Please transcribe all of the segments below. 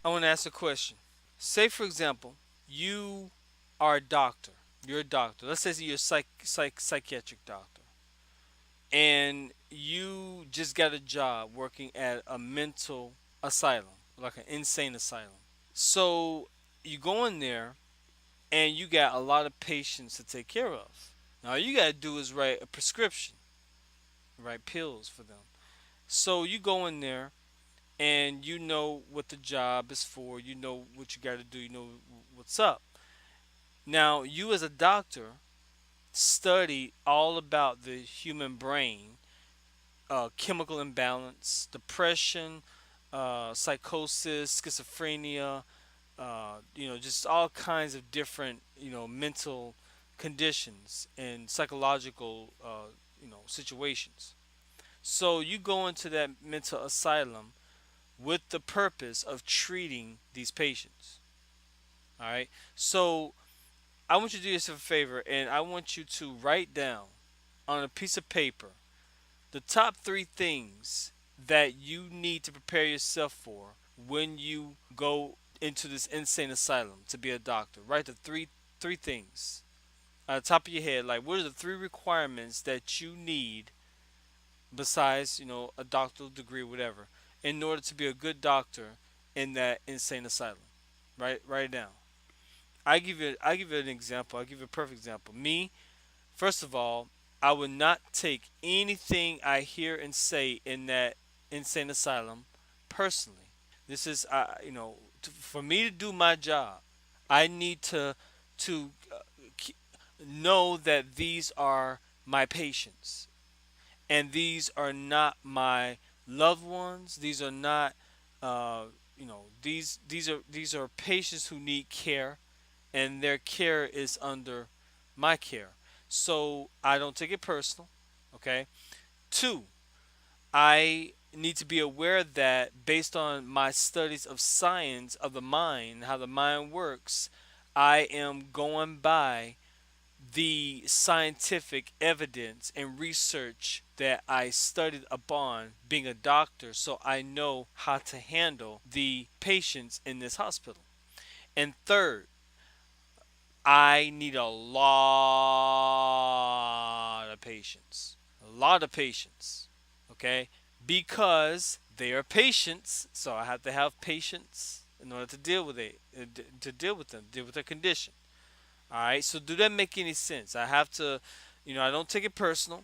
I want to ask a question. Say, for example, you are a doctor. You're a doctor. Let's say you're a psychiatric doctor, and you just got a job working at a mental asylum, like an insane asylum. So you go in there, and you got a lot of patients to take care of. Now, all you gotta do is write a prescription, write pills for them. So you go in there, and you know what the job is for. You know what you got to do. You know what's up. Now, you as a doctor study all about the human brain, chemical imbalance, depression, psychosis, schizophrenia, just all kinds of different, mental conditions and psychological, situations. So you go into that mental asylum with the purpose of treating these patients. All right. So I want you to do yourself a favor, and I want you to write down on a piece of paper the top three things that you need to prepare yourself for when you go into this insane asylum to be a doctor. Write the three things at the top of your head. Like, what are the three requirements that you need besides, a doctoral degree, whatever, in order to be a good doctor in that insane asylum. Write it down. I give you an example. I give you a perfect example. Me, first of all, I would not take anything I hear and say in that insane asylum personally. This is, for me to do my job, I need to know that these are my patients, and these are not my loved ones. These are not, these are patients who need care, and their care is under my care. So I don't take it personal. Okay. Two, I need to be aware that based on my studies of science of the mind, how the mind works, I am going by the scientific evidence and research that I studied upon being a doctor, so I know how to handle the patients in this hospital. And third, I need a lot of patience. A lot of patience. Okay? Because they are patients, so I have to have patience in order to deal with it, to deal with them, deal with their condition. All right. So do that make any sense? I have to, I don't take it personal.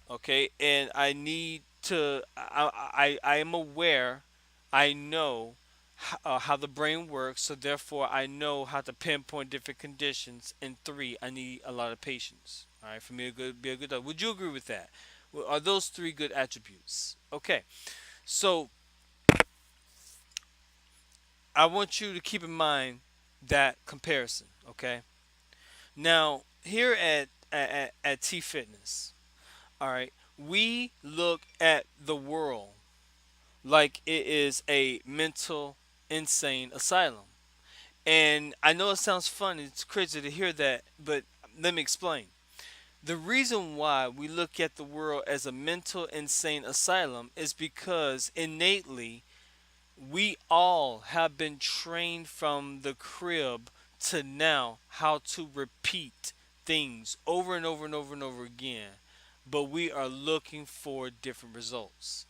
Okay, and I need to. I am aware. I know how the brain works, so therefore I know how to pinpoint different conditions. And three, I need a lot of patience. All right, for me to be a good doctor. Would you agree with that? Are those three good attributes? Okay, so I want you to keep in mind that comparison. Okay, now here at T Fitness, all right, we look at the world like it is a mental insane asylum. And I know it sounds funny, it's crazy to hear that, but let me explain. The reason why we look at the world as a mental insane asylum is because innately we all have been trained from the crib to now how to repeat things over and over and over and over again, but we are looking for different results.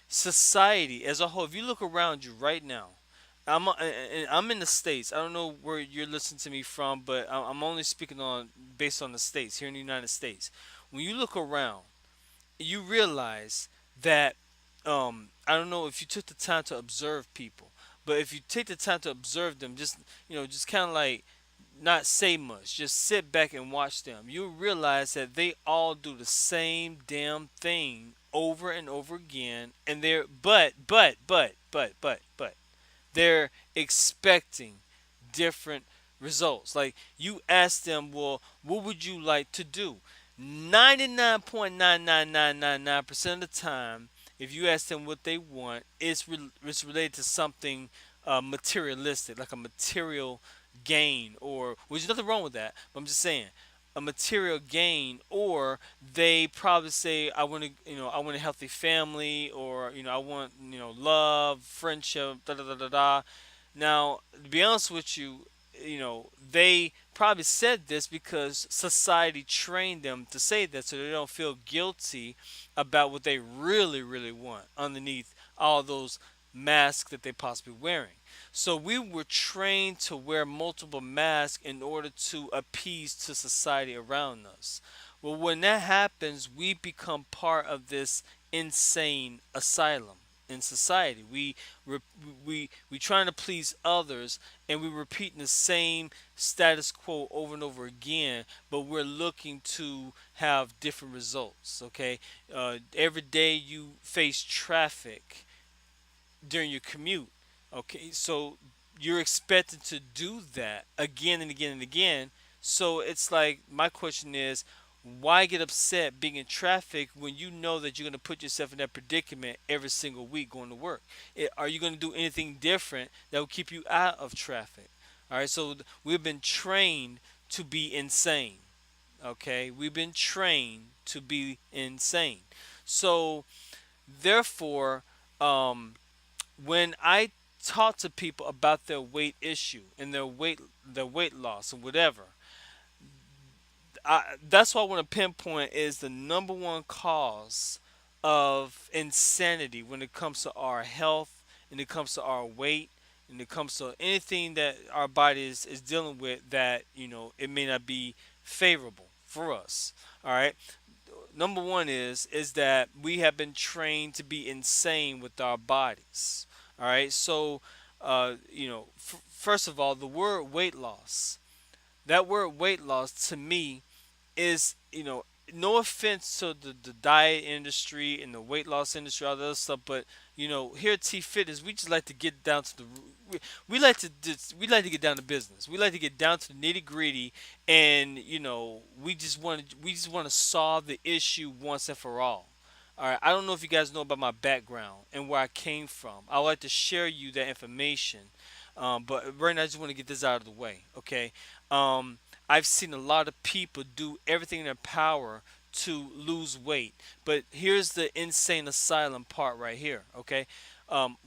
society as a whole, if you look around you right now, I'm in the states. I don't know where you're listening to me from, but I'm only speaking on based on the states here in the United States. When you look around, you realize that I don't know if you took the time to observe people, but if you take the time to observe them, just just kind of like not say much, just sit back and watch them. You realize that they all do the same damn thing over and over again, and they're but they're expecting different results. Like you ask them, well, what would you like to do? 99.99999% of the time, if you ask them what they want, it's related to something materialistic, like a material gain, or which is nothing wrong with that. But I'm just saying, a material gain, or they probably say, I want to, I want a healthy family, or I want, love, friendship, da da da da da. Now, to be honest with you, they probably said this because society trained them to say that so they don't feel guilty about what they really, really want underneath all those masks that they possibly wearing. So we were trained to wear multiple masks in order to appease to society around us. Well, when that happens, we become part of this insane asylum in society. We trying to please others, and we repeating the same status quo over and over again, but we're looking to have different results. Okay, every day you face traffic during your commute. Okay, so you're expected to do that again and again and again. So it's like my question is, why get upset being in traffic when you know that you're going to put yourself in that predicament every single week going to work? Are you going to do anything different that will keep you out of traffic? All right, so we've been trained to be insane. Okay, we've been trained to be insane. So therefore, um, when I talk to people about their weight issue and their weight loss or whatever, that's what I want to pinpoint is the number one cause of insanity when it comes to our health, and it comes to our weight, and it comes to anything that our body is dealing with that it may not be favorable for us. All right, number one is that we have been trained to be insane with our bodies. All right, so first of all, the word weight loss. That word weight loss to me is, no offense to the diet industry and the weight loss industry, all the other stuff, but here at T Fitness, we just like to get down to we like to we like to get down to business. We like to get down to the nitty gritty, and we just want to solve the issue once and for all. All right, I don't know if you guys know about my background and where I came from. I would like to share you that information, but right now I just want to get this out of the way. Okay, um, I've seen a lot of people do everything in their power to lose weight. But here's the insane asylum part right here, okay?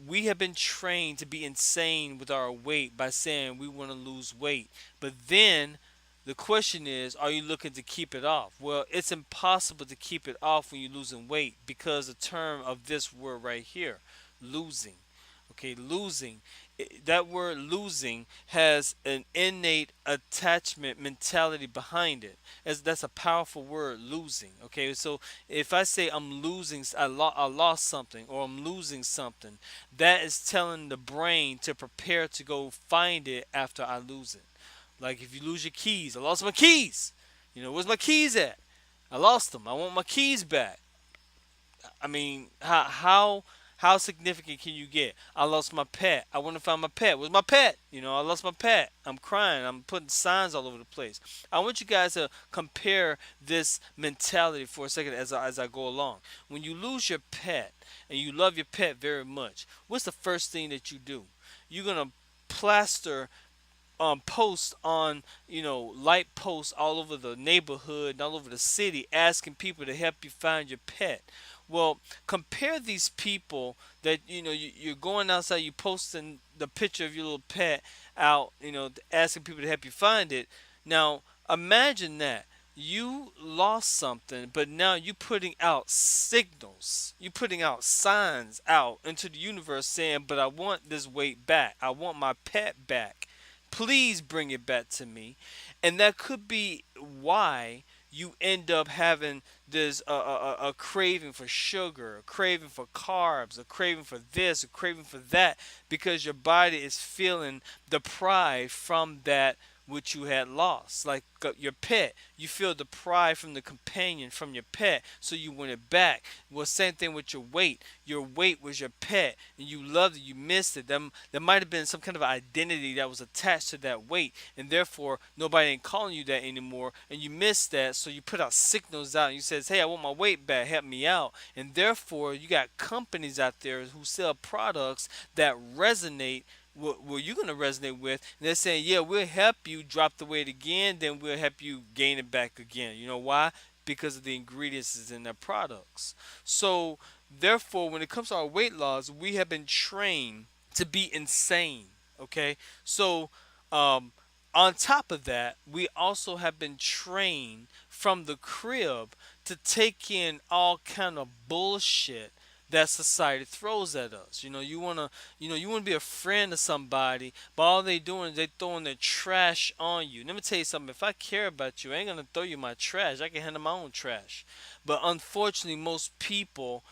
We have been trained to be insane with our weight by saying we want to lose weight. But then the question is, are you looking to keep it off? Well, it's impossible to keep it off when you're losing weight because the term of this word right here, losing. Okay, losing. That word losing has an innate attachment mentality behind it. As that's a powerful word, losing. Okay, so if I say I'm losing, I lost something, or I'm losing something, that is telling the brain to prepare to go find it after I lose it. Like if you lose your keys, I lost my keys. Where's my keys at? I lost them. I want my keys back. I mean, how significant can you get? I lost my pet. I want to find my pet. Where's my pet? I lost my pet. I'm crying. I'm putting signs all over the place. I want you guys to compare this mentality for a second as I go along. When you lose your pet and you love your pet very much, what's the first thing that you do? You're gonna plaster posts on light posts all over the neighborhood and all over the city asking people to help you find your pet. Well, compare these people that you're going outside, you posting the picture of your little pet out, asking people to help you find it. Now imagine that you lost something, but now you putting out signals. You putting out signs out into the universe saying, "But I want this weight back. I want my pet back. Please bring it back to me." And that could be why you end up having this a craving for sugar, a craving for carbs, a craving for this, a craving for that, because your body is feeling deprived from that which you had lost. Like your pet, you feel deprived from the companion from your pet, so you want it back. Well, same thing with your weight. Your weight was your pet, and you loved it, you missed it. There might have been some kind of identity that was attached to that weight, and therefore nobody ain't calling you that anymore, and you missed that, so you put out signals out, and you says, "Hey, I want my weight back, help me out." And therefore, you got companies out there who sell products that resonate what you're going to resonate with. And they're saying, "Yeah, we'll help you drop the weight again, then we'll help you gain it back again." You know why? Because of the ingredients is in their products. So therefore, when it comes to our weight loss, we have been trained to be insane. Okay, so um, on top of that, we also have been trained from the crib to take in all kind of bullshit that society throws at us. You wanna be a friend to somebody, but all they doing is they throwing their trash on you. Let me tell you something. If I care about you, I ain't gonna throw you my trash. I can handle my own trash. But unfortunately, most people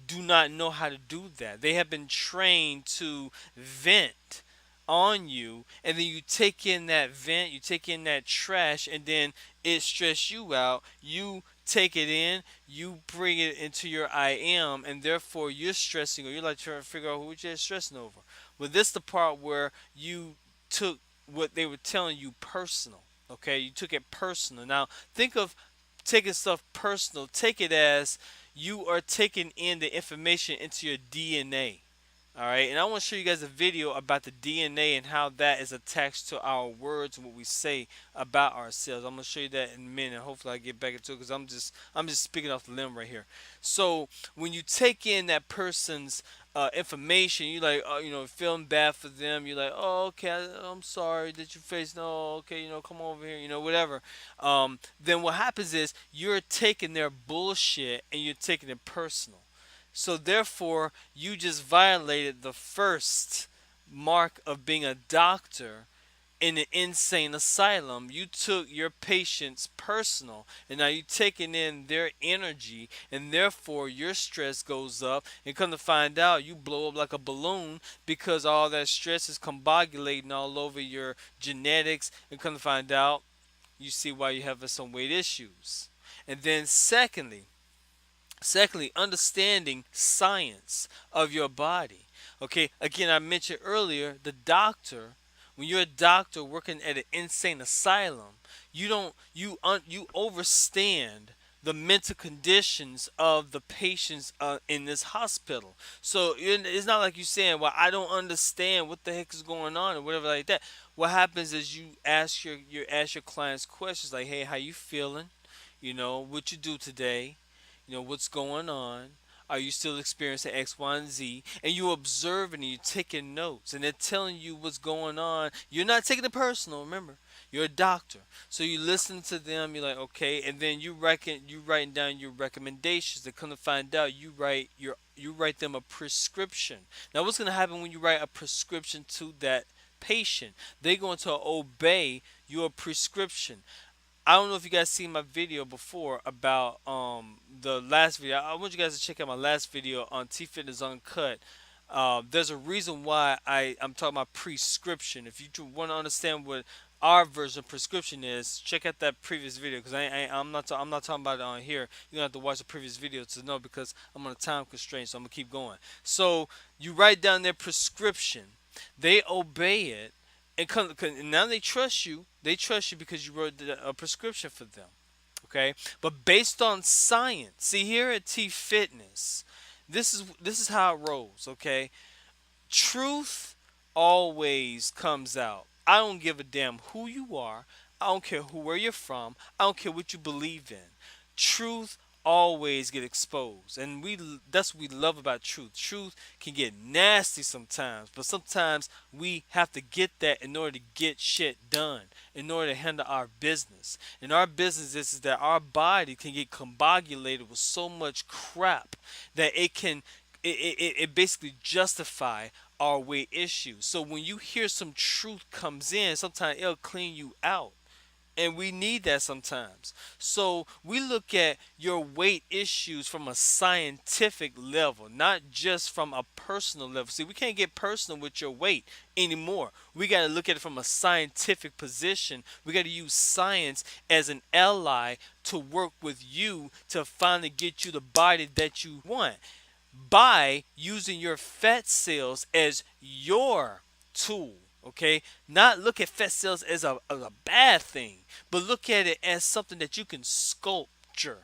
do not know how to do that. They have been trained to vent on you, and then you take in that vent, you take in that trash, and then it stress you out. You take it in, you bring it into your I am, and therefore you're stressing, or you're like trying to figure out who you're stressing over. Well, this the part where you took what they were telling you personal. Okay, you took it personal. Now think of taking stuff personal. Take it as you are taking in the information into your DNA. All right, and I want to show you guys a video about the DNA and how that is attached to our words and what we say about ourselves. I'm gonna show you that in a minute. Hopefully, I get back into it because I'm just speaking off the limb right here. So when you take in that person's information, you like, feeling bad for them. You're like, "Oh, okay, I'm sorry that you faced. No, okay, come over here, whatever." Then what happens is you're taking their bullshit and you're taking it personal. So therefore, you just violated the first mark of being a doctor in an insane asylum. You took your patients personal, and now you're taking in their energy, and therefore your stress goes up. And come to find out, you blow up like a balloon because all that stress is combobulating all over your genetics. And come to find out, you see why you have some weight issues. And then secondly, understanding science of your body. Okay, again, I mentioned earlier the doctor. When you're a doctor working at an insane asylum, you overstand the mental conditions of the patients in this hospital. So it's not like you saying, "Well, I don't understand what the heck is going on," or whatever like that. What happens is you ask your clients questions like, "Hey, how you feeling? What you do today? What's going on? Are you still experiencing X, Y, and Z?" And you observing and you're taking notes, and they're telling you what's going on. You're not taking it personal. Remember, you're a doctor, so you listen to them. You're like, okay, and then you writing down your recommendations. They come to find out, you write them a prescription. Now, what's going to happen when you write a prescription to that patient? They're going to obey your prescription. I don't know if you guys seen my video before about the last video. I want you guys to check out my last video on TEFitness Uncut. There's a reason why I'm talking about prescription. If you want to understand what our version of prescription is, check out that previous video because I'm not talking about it on here. You're gonna have to watch the previous video to know because I'm on a time constraint, so I'm gonna keep going. So you write down their prescription, they obey it, and now they trust you. They trust you because you wrote a prescription for them. Okay, but based on science. See, here at T Fitness, this is how it rolls. Okay, truth always comes out. I don't give a damn who you are. I don't care where you're from. I don't care what you believe in. Truth always get exposed. And that's what we love about truth. Truth can get nasty sometimes, but sometimes we have to get that in order to get shit done, in order to handle our business. And our business is that our body can get combobulated with so much crap that it basically justify our weight issues. So when you hear some truth comes in, sometimes it'll clean you out, and we need that sometimes. So we look at your weight issues from a scientific level, not just from a personal level. See, we can't get personal with your weight anymore. We got to look at it from a scientific position. We got to use science as an ally to work with you to finally get you the body that you want by using your fat cells as your tool. Okay, not look at fat cells as a bad thing, but look at it as something that you can sculpture,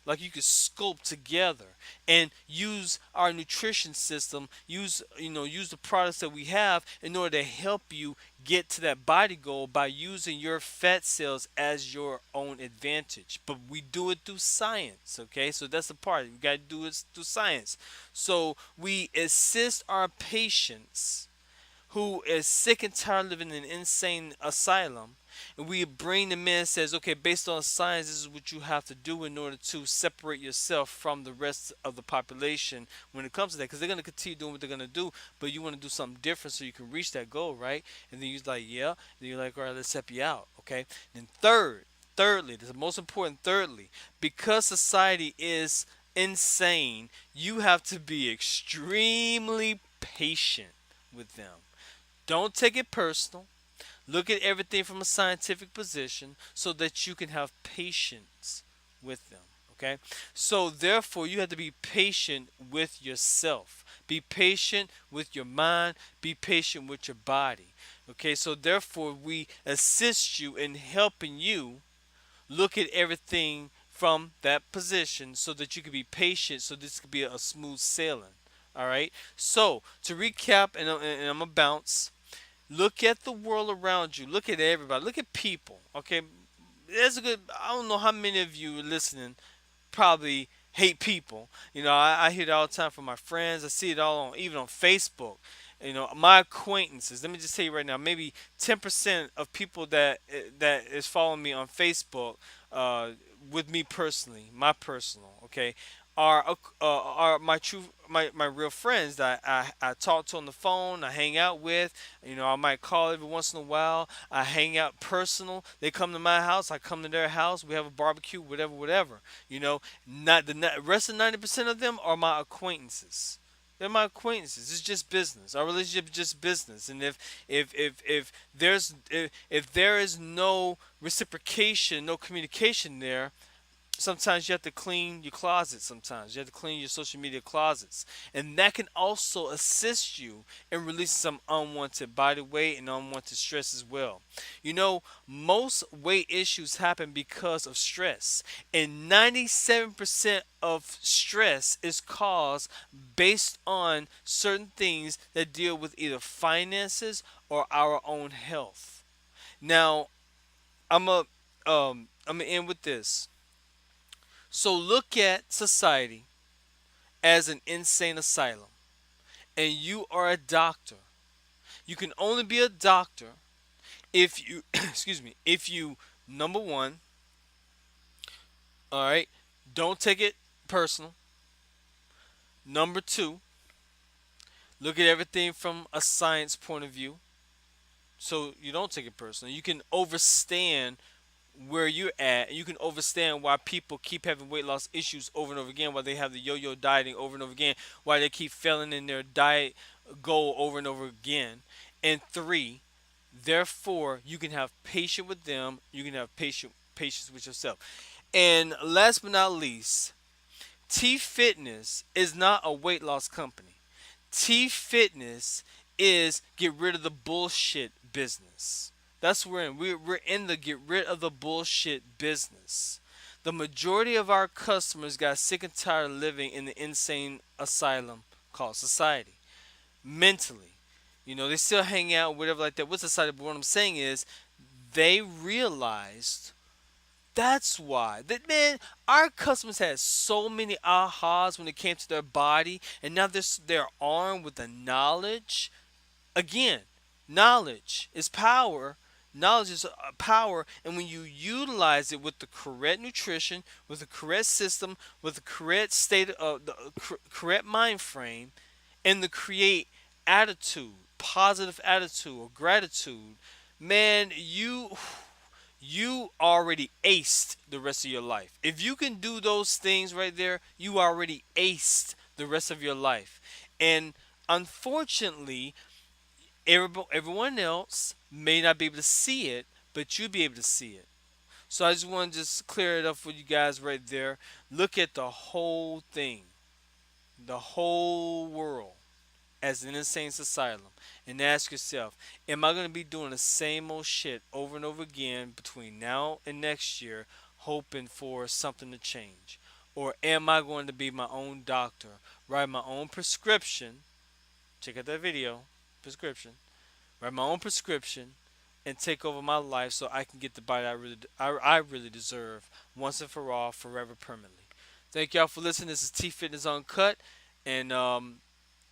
like you can sculpt together, and use our nutrition system, use the products that we have in order to help you get to that body goal by using your fat cells as your own advantage. But we do it through science. Okay, so that's the part, we got to do it through science. So we assist our patients who is sick and tired of living in an insane asylum, and we bring them in and says, okay, based on science, this is what you have to do in order to separate yourself from the rest of the population when it comes to that, because they're going to continue doing what they're going to do, but you want to do something different so you can reach that goal, right? And then you're like, yeah. Then you're like, all right, let's help you out. Okay. Then thirdly, this is the most important. Thirdly, because society is insane, you have to be extremely patient with them. Don't take it personal. Look at everything from a scientific position so that you can have patience with them. Okay? So, therefore, you have to be patient with yourself. Be patient with your mind. Be patient with your body. Okay? So, therefore, we assist you in helping you look at everything from that position so that you can be patient so this could be a smooth sailing. All right? So, to recap, and I'm going to bounce. Look at the world around you. Look at everybody. Look at people. Okay, there's a good. I don't know how many of you listening probably hate people. I hear it all the time from my friends. I see it all on even on Facebook. My acquaintances. Let me just tell you right now, maybe 10% of people that is following me on Facebook, uh, with me personally, my personal, okay, are my real friends that I talk to on the phone. I hang out with. I might call every once in a while. I hang out personal. They come to my house. I come to their house. We have a barbecue, whatever, whatever. Not the rest of 90% of them are my acquaintances. They're my acquaintances. It's just business. Our relationship is just business. And if there is no reciprocation, no communication there, sometimes you have to clean your closet. Sometimes you have to clean your social media closets, and that can also assist you in releasing some unwanted body weight and unwanted stress as well. Most weight issues happen because of stress, and 97% of stress is caused based on certain things that deal with either finances or our own health. Now, I'm gonna end with this. So look at society as an insane asylum, and you are a doctor. You can only be a doctor if you, excuse me, if you, number one, all right, don't take it personal. Number two, look at everything from a science point of view, so you don't take it personal. You can overstand where you're at, and you can understand why people keep having weight loss issues over and over again, why they have the yo-yo dieting over and over again, why they keep failing in their diet goal over and over again. And three, therefore, you can have patience with them. You can have patience with yourself. And last but not least, T Fitness is not a weight loss company. T Fitness is get rid of the bullshit business. That's what we're in. We're in the get rid of the bullshit business. The majority of our customers got sick and tired of living in the insane asylum called society. Mentally. They still hang out, whatever like that with society, but what I'm saying is they realized That's why. That man, our customers had so many ahas when it came to their body, and now they're armed with the knowledge. Again, knowledge is power. Knowledge is power, and when you utilize it with the correct nutrition, with the correct system, with the correct state of the correct mind frame, and the create attitude, positive attitude or gratitude, man, you already aced the rest of your life. If you can do those things right there, you already aced the rest of your life. And unfortunately, everyone else may not be able to see it, but you'll be able to see it. So I just want to just clear it up for you guys right there. Look at the whole thing, the whole world as an insane asylum, and ask yourself, am I going to be doing the same old shit over and over again between now and next year, hoping for something to change? Or am I going to be my own doctor, write my own prescription? Check out that video, prescription. Write my own prescription and take over my life so I can get the body I really deserve once and for all, forever, permanently. Thank y'all for listening. This is TEFitness Uncut, and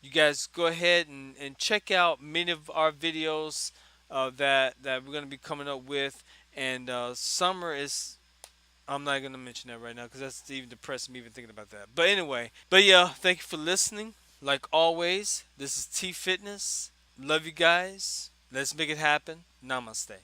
you guys go ahead and check out many of our videos that we're gonna be coming up with. And summer is, I'm not gonna mention that right now because that's even depressing me even thinking about that. But anyway, but yeah, thank you for listening. Like always, this is T Fitness. Love you guys. Let's make it happen. Namaste.